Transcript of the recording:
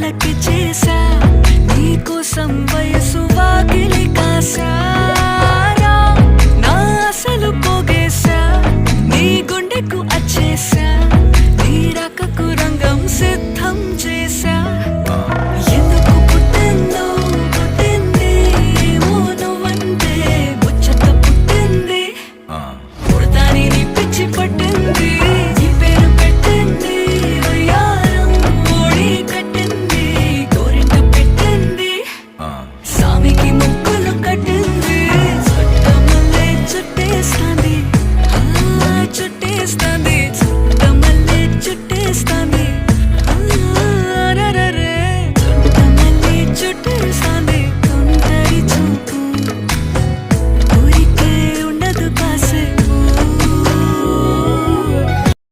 కళ్ళకి చేసా నీకోసం వయసు వాకిలి కాసా నా అసలు పోగేశా నీ గుండెకు అచ్చేసా నీ రకకు రంగం సిద్ధం చేసా ఎందుకు పుట్టిందో పుట్టింది ఏమో నువ్వంటే ముచ్చట పుట్టింది పుడతాని నీ పిచ్చి పట్టింది నీ పేరు పెట్టింది వయ్యారం ఓడి కట్టింది గోరింట పెట్టింది సామికి ముక్కులు కట్టింది చుట్టమల్లే చుట్టేస్తాంది చుట్టేస్తాంది చుట్టమల్లే చుట్టేస్తాంది